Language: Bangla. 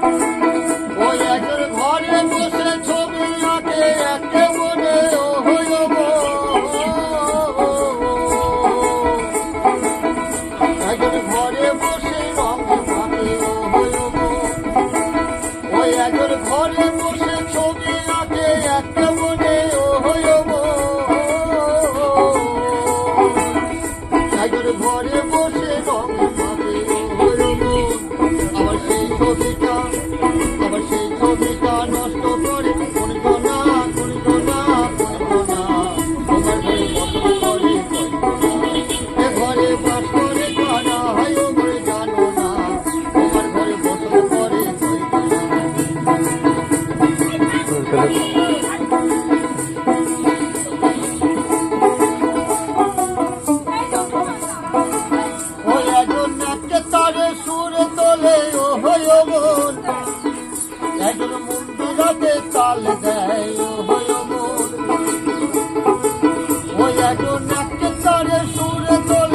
ওই একজন ঘরে বসে ছবি আঁকে একে মনে ও হইল একজন ঘরে বসে রঙ মাখে ও হইল ওই একজন ঘরে বসে ছবি আঁকে একে মনে ও হইল একজন ঘরে বসে রঙ মাখে ও হইল আবার সেই ছবিটা নষ্ট করে করিব না তোমার ঘরে বসত করে এ ঘরে বাস করে কারা হয় ও ঘরে জানো না তোমার ঘরে বসত করে ওই একজন নাচকে তারে সুরে তোলে ও হয় মন একজন মন্দিরাতে তাল দেয় ও হয় মন ওই একজন নাচকে তারে সুরে তোলে